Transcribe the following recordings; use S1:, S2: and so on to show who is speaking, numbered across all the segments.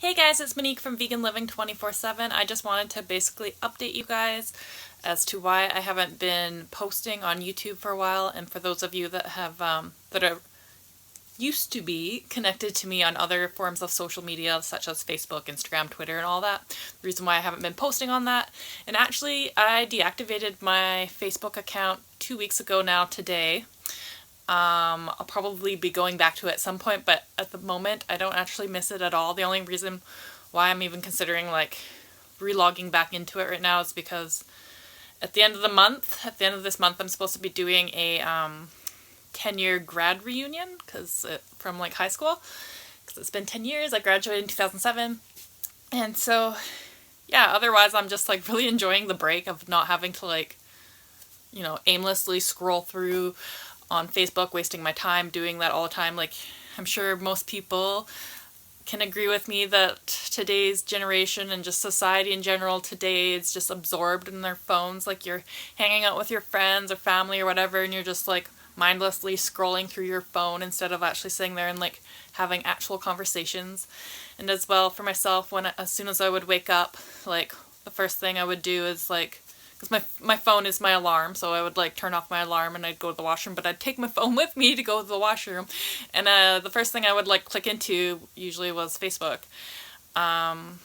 S1: Hey guys, it's Monique from Vegan Living 24/7. I just wanted to basically update you guys as to why I haven't been posting on YouTube for a while, and for those of you that have that are used to be connected to me on other forms of social media such as Facebook, Instagram, Twitter, and all that. The reason why I haven't been posting on that, and actually I deactivated my Facebook account 2 weeks ago now today. I'll probably be going back to it at some point, but at the moment I don't actually miss it at all. The only reason why I'm even considering relogging back into it right now is because at the end of this month, I'm supposed to be doing a 10-year grad reunion from high school, because it's been 10 years. I graduated in 2007, and so yeah, otherwise I'm just really enjoying the break of not having to aimlessly scroll through on Facebook, wasting my time doing that all the time. I'm sure most people can agree with me that today's generation and just society in general today is just absorbed in their phones. You're hanging out with your friends or family or whatever, and you're just mindlessly scrolling through your phone instead of actually sitting there and having actual conversations. And as well for myself, as soon as I would wake up, the first thing I would do is because my phone is my alarm, so I would turn off my alarm and I'd go to the washroom, but I'd take my phone with me to go to the washroom, and the first thing I would click into usually was Facebook. And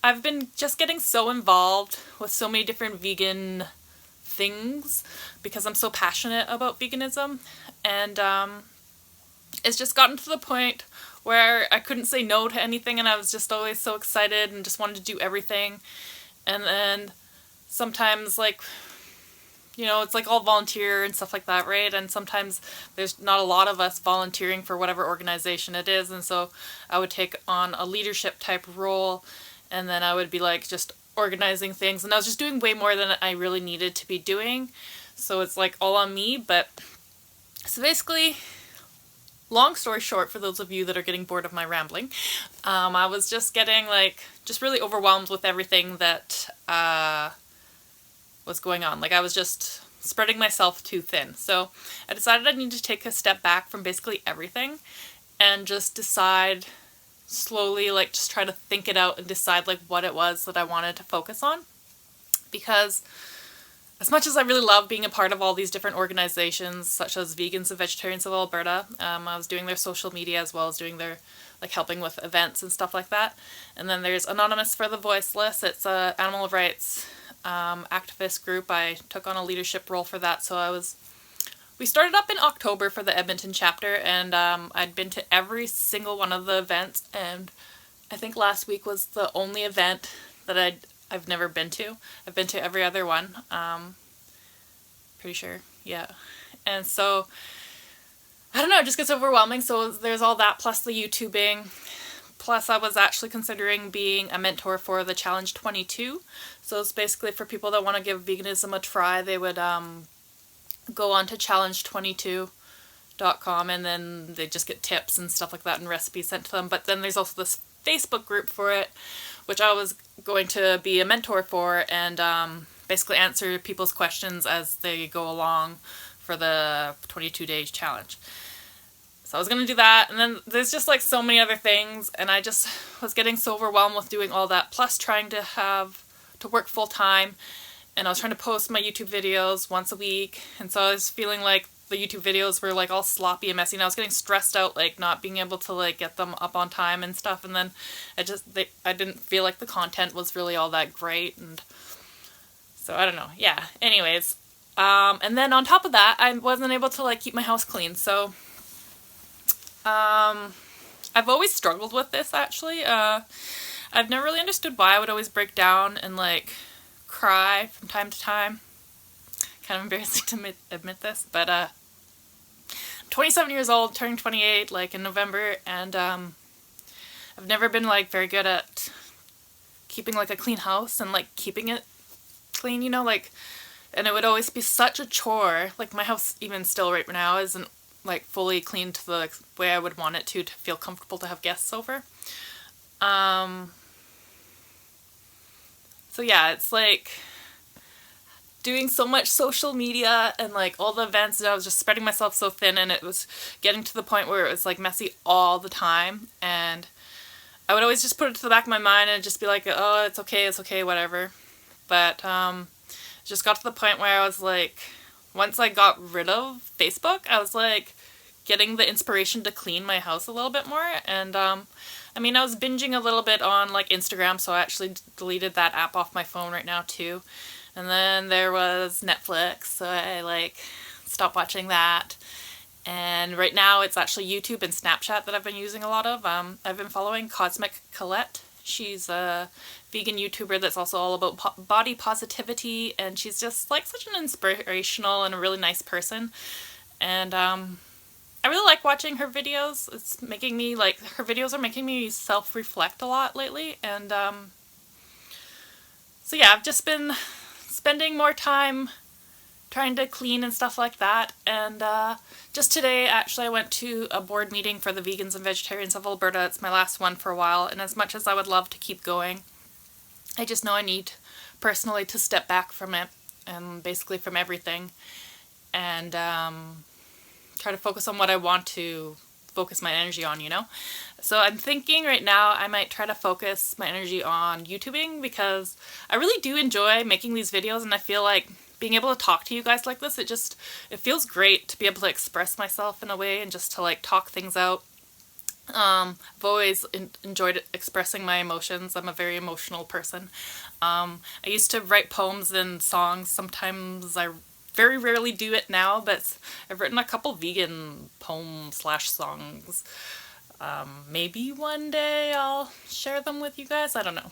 S1: I've been just getting so involved with so many different vegan things because I'm so passionate about veganism, and it's just gotten to the point where I couldn't say no to anything, and I was just always so excited and just wanted to do everything. And then sometimes it's all volunteer and stuff like that, right? And sometimes there's not a lot of us volunteering for whatever organization it is, and so I would take on a leadership type role, and then I would be just organizing things, and I was just doing way more than I really needed to be doing, so it's all on me. But so basically, long story short, for those of you that are getting bored of my rambling, I was just getting just really overwhelmed with everything that was going on. I was just spreading myself too thin. So I decided I need to take a step back from basically everything and just decide slowly, just try to think it out and decide what it was that I wanted to focus on. Because as much as I really love being a part of all these different organizations, such as Vegans and Vegetarians of Alberta, I was doing their social media as well as doing their, helping with events and stuff like that. And then there's Anonymous for the Voiceless. It's a animal rights activist group. I took on a leadership role for that. So we started up in October for the Edmonton chapter, and I'd been to every single one of the events, and I think last week was the only event that I've never been to. I've been to every other one. Pretty sure. Yeah. And so, I don't know, it just gets overwhelming. So there's all that, plus the YouTubing. Plus I was actually considering being a mentor for the Challenge 22. So it's basically for people that want to give veganism a try. They would go on to challenge22.com, and then they just get tips and stuff like that and recipes sent to them. But then there's also this Facebook group for it, which I was going to be a mentor for, and basically answer people's questions as they go along for the 22 days challenge. So I was going to do that, and then there's just so many other things, and I just was getting so overwhelmed with doing all that, plus trying to work full time, and I was trying to post my YouTube videos once a week, and so I was feeling the YouTube videos were all sloppy and messy, and I was getting stressed out not being able to get them up on time and stuff. And then I didn't feel like the content was really all that great, and so I don't know. Yeah, anyways, and then on top of that, I wasn't able to keep my house clean. So I've always struggled with this, actually. I've never really understood why I would always break down and cry from time to time. Kind of embarrassing to admit this, but I'm 27 years old, turning 28 in November, and I've never been very good at keeping a clean house and keeping it clean, and it would always be such a chore. My house even still right now isn't fully clean to the way I would want it to feel comfortable to have guests over. So yeah, it's doing so much social media and all the events, and I was just spreading myself so thin, and it was getting to the point where it was messy all the time, and I would always just put it to the back of my mind and just be like, oh, it's okay, whatever. But it just got to the point where I was like, once I got rid of Facebook, I was like getting the inspiration to clean my house a little bit more. And I mean, I was binging a little bit on like Instagram, so I actually deleted that app off my phone right now too. And then there was Netflix, so I like stopped watching that. And right now it's actually YouTube and Snapchat that I've been using a lot of. I've been following Cosmic Colette. She's a vegan YouTuber that's also all about body positivity, and she's just like such an inspirational and a really nice person. And I really like watching her videos. It's making me like, her videos are making me self-reflect a lot lately. And so yeah, I've just been spending more time trying to clean and stuff like that. And just today, actually, I went to a board meeting for the Vegans and Vegetarians of Alberta. It's my last one for a while, and as much as I would love to keep going, I just know I need personally to step back from it, and basically from everything, and try to focus on what I want to focus my energy on, you know? So I'm thinking right now I might try to focus my energy on YouTubing, because I really do enjoy making these videos, and I feel like being able to talk to you guys like this, it feels great to be able to express myself in a way and just to like talk things out. I've always enjoyed expressing my emotions. I'm a very emotional person. I used to write poems and songs. Sometimes I very rarely do it now, but I've written a couple vegan poems / songs. Maybe one day I'll share them with you guys. I don't know.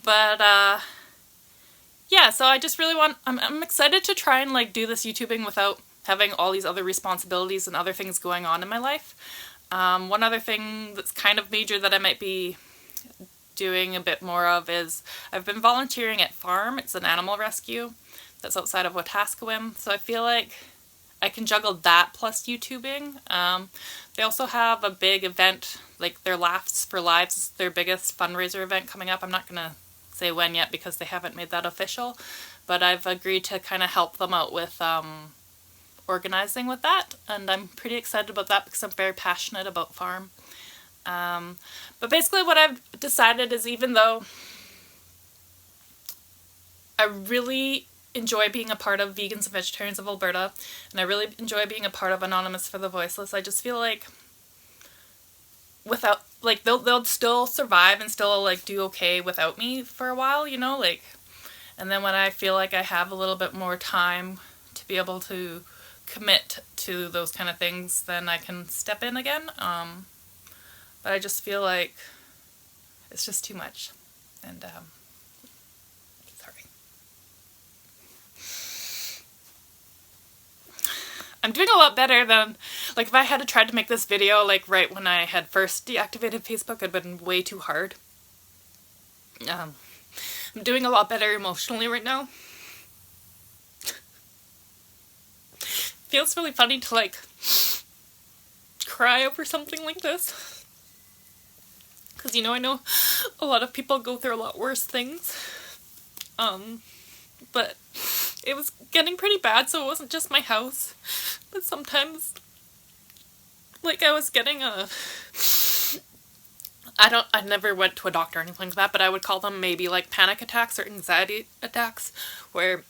S1: But yeah, so I just really I'm excited to try and like do this YouTubing without having all these other responsibilities and other things going on in my life. One other thing that's kind of major that I might be doing a bit more of is I've been volunteering at Farm. It's an animal rescue that's outside of Wetaskiwin. So I feel like I can juggle that plus YouTubing. They also have a big event, like their Laughs for Lives is their biggest fundraiser event coming up. I'm not going to say when yet because they haven't made that official, but I've agreed to kind of help them out with organizing with that, and I'm pretty excited about that because I'm very passionate about Farm. But basically what I've decided is, even though I really enjoy being a part of Vegans and Vegetarians of Alberta, and I really enjoy being a part of Anonymous for the Voiceless, I just feel like without, like, they'll still survive and still like do okay without me for a while, you know, like, and then when I feel like I have a little bit more time to be able to commit to those kind of things, then I can step in again. But I just feel like it's just too much, and sorry. I'm doing a lot better than, like, if I had tried to make this video, like, right when I had first deactivated Facebook, it'd been way too hard. I'm doing a lot better emotionally right now. Feels really funny to, like, cry over something like this. Because, you know, I know a lot of people go through a lot worse things. But it was getting pretty bad, so it wasn't just my house. But sometimes, like, I was getting I never went to a doctor or anything like that, but I would call them maybe like panic attacks or anxiety attacks, where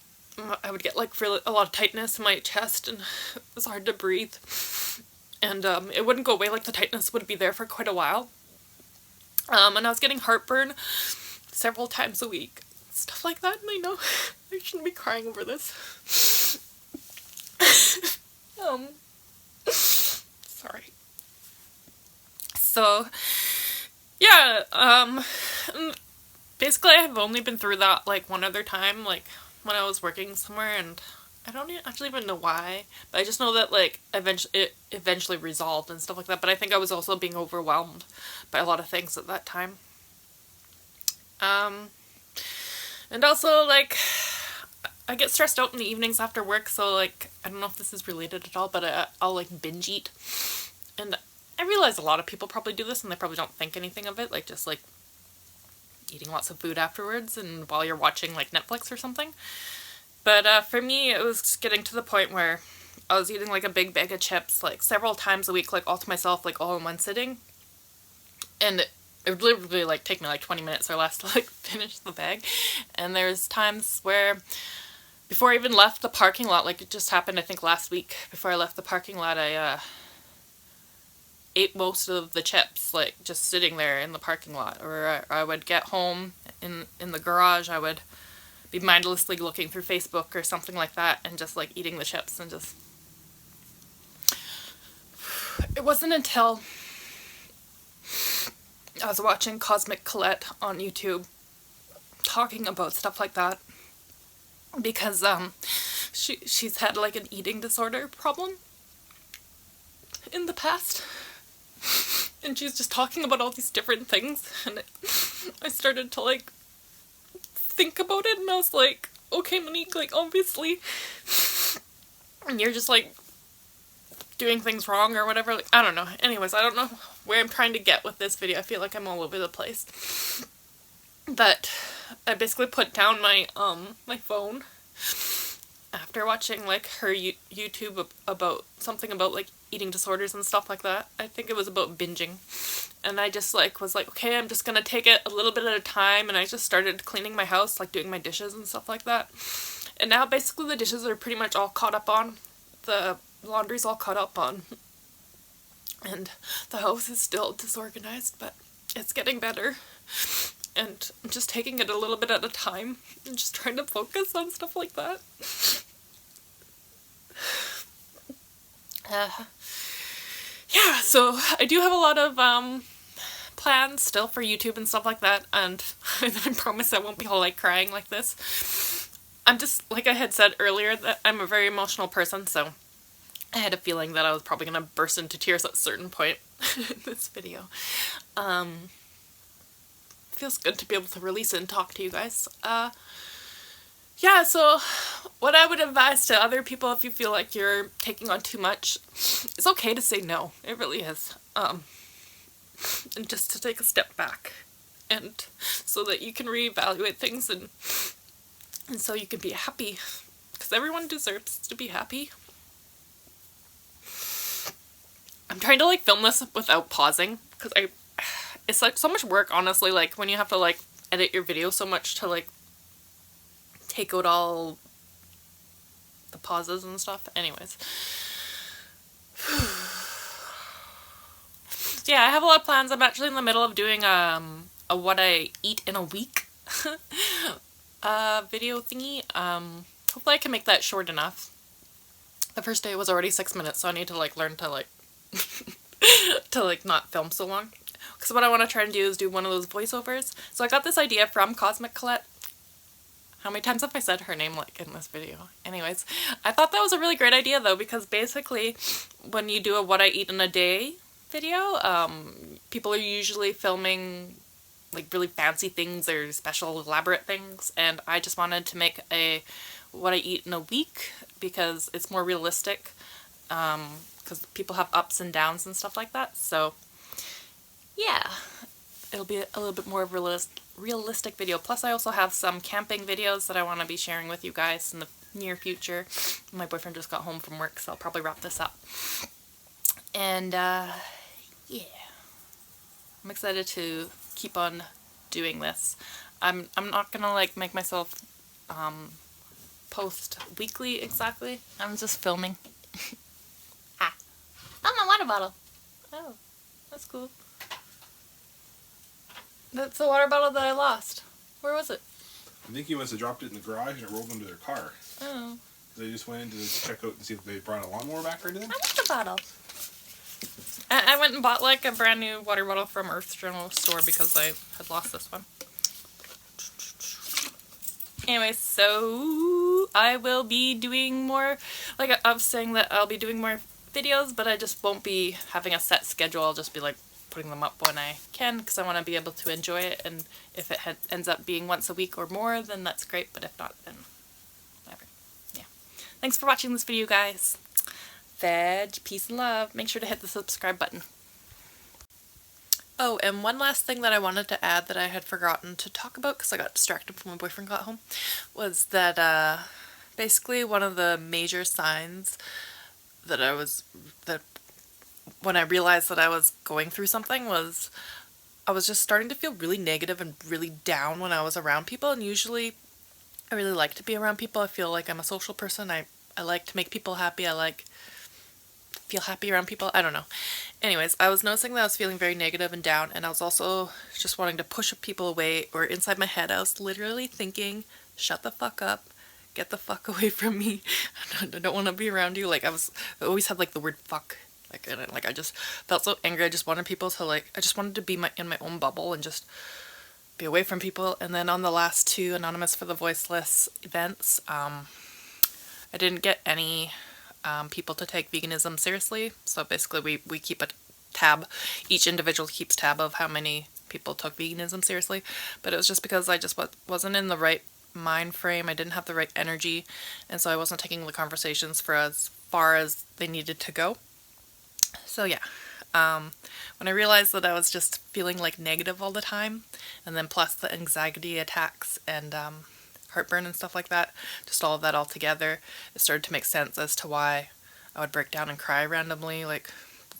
S1: I would get like really a lot of tightness in my chest and it was hard to breathe. And it wouldn't go away, like the tightness would be there for quite a while. And I was getting heartburn several times a week. Stuff like that, and I know I shouldn't be crying over this. Sorry. So, yeah, basically I have only been through that like one other time, like when I was working somewhere, and I don't actually even know why, but I just know that like it eventually resolved and stuff like that, but I think I was also being overwhelmed by a lot of things at that time. And also, like, I get stressed out in the evenings after work, so, like, I don't know if this is related at all, but I'll, like, binge eat. And I realize a lot of people probably do this, and they probably don't think anything of it, like, just, like, eating lots of food afterwards and while you're watching, like, Netflix or something. But for me, it was getting to the point where I was eating, like, a big bag of chips, like, several times a week, like, all to myself, like, all in one sitting. And it it would literally like take me like 20 minutes or less to like finish the bag. And there's times where before I even left the parking lot, like it just happened I think last week, before I left the parking lot, I ate most of the chips, like just sitting there in the parking lot. Or I would get home in the garage, I would be mindlessly looking through Facebook or something like that and just like eating the chips and just... It wasn't until I was watching Cosmic Colette on YouTube talking about stuff like that, because she's had like an eating disorder problem in the past, and she's just talking about all these different things, and I started to like think about it, and I was like, okay Monique, like obviously you're just like doing things wrong or whatever, like I don't know. Anyways, I don't know where I'm trying to get with this video. I feel like I'm all over the place. But I basically put down my my phone after watching like her YouTube about something about like eating disorders and stuff like that. I think it was about binging. And I just like was like, okay, I'm just gonna take it a little bit at a time, and I just started cleaning my house, like doing my dishes and stuff like that. And now basically the dishes are pretty much all caught up on. The laundry's all caught up on. And the house is still disorganized, but it's getting better. And I'm just taking it a little bit at a time and just trying to focus on stuff like that. Yeah, so I do have a lot of plans still for YouTube and stuff like that, and I promise I won't be all like crying like this. I'm just, like I had said earlier, that I'm a very emotional person, so I had a feeling that I was probably gonna burst into tears at a certain point in this video. Feels good to be able to release it and talk to you guys. Yeah, so what I would advise to other people, if you feel like you're taking on too much, it's okay to say no. It really is. And just to take a step back, and so that you can reevaluate things, and so you can be happy, because everyone deserves to be happy. I'm trying to like film this without pausing, because it's like so much work, honestly, like when you have to like edit your video so much to like take out all the pauses and stuff. Anyways. Yeah, I have a lot of plans. I'm actually in the middle of doing a what I eat in a week video thingy. Hopefully I can make that short enough. The first day was already 6 minutes, so I need to like learn to like to like not film so long. Because what I want to try and do is do one of those voiceovers. So I got this idea from Cosmic Colette. How many times have I said her name like in this video? Anyways, I thought that was a really great idea though, because basically when you do a what I eat in a day video, people are usually filming like really fancy things or special elaborate things, and I just wanted to make a what I eat in a week because it's more realistic, because people have ups and downs and stuff like that. So yeah, it'll be a little bit more of a realistic video. Plus I also have some camping videos that I want to be sharing with you guys in the near future. My boyfriend just got home from work, so I'll probably wrap this up. And yeah, I'm excited to keep on doing this. I'm not gonna like make myself post weekly exactly. I'm just filming. Ah, oh, my water bottle. Oh, that's cool. That's the water bottle that I lost. Where was it?
S2: I think he must have dropped it in the garage and it rolled into their car.
S1: Oh.
S2: They just went in to check out and see if they brought a lawnmower back or anything.
S1: I want the bottle. I went and bought like a brand new water bottle from Earth's General Store because I had lost this one. Anyway, so I will be doing more, like I was saying that I'll be doing more videos, but I just won't be having a set schedule. I'll just be like putting them up when I can, because I want to be able to enjoy it, and if it ends up being once a week or more, then that's great, but if not, then whatever. Yeah. Thanks for watching this video, guys. Veg, peace and love. Make sure to hit the subscribe button. Oh, and one last thing that I wanted to add that I had forgotten to talk about because I got distracted when my boyfriend got home, was that basically one of the major signs that when I realized that I was going through something was I was just starting to feel really negative and really down when I was around people, and usually I really like to be around people. I feel like I'm a social person. I like to make people happy. I like feel happy around people. I don't know. Anyways, I was noticing that I was feeling very negative and down, and I was also just wanting to push people away, or inside my head I was literally thinking, shut the fuck up, get the fuck away from me. I don't want to be around you. Like I always had like the word fuck. Like, and like I just felt so angry. I just wanted people to like, I just wanted to be in my own bubble and just be away from people. And then on the last two Anonymous for the Voiceless events, I didn't get any people to take veganism seriously. So basically we keep a tab, each individual keeps tab of how many people took veganism seriously. But it was just because I just wasn't in the right mind frame. I didn't have the right energy. And so I wasn't taking the conversations for as far as they needed to go. So yeah, when I realized that I was just feeling like negative all the time, and then plus the anxiety attacks and heartburn and stuff like that, just all of that all together, it started to make sense as to why I would break down and cry randomly. Like,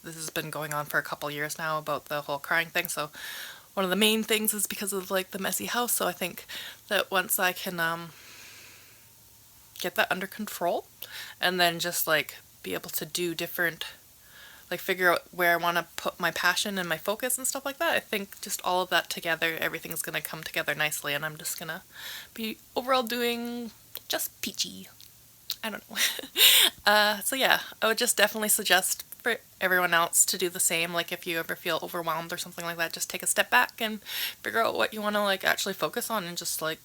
S1: this has been going on for a couple years now about the whole crying thing. So one of the main things is because of like the messy house. So I think that once I can get that under control, and then just like be able to do different, like figure out where I want to put my passion and my focus and stuff like that, I think just all of that together, everything's going to come together nicely, and I'm just going to be overall doing just peachy. I don't know. So yeah, I would just definitely suggest for everyone else to do the same. Like if you ever feel overwhelmed or something like that, just take a step back and figure out what you want to like actually focus on, and just like,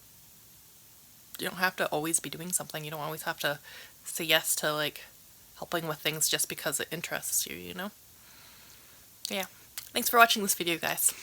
S1: you don't have to always be doing something. You don't always have to say yes to like helping with things just because it interests you, you know? Yeah. Thanks for watching this video, guys.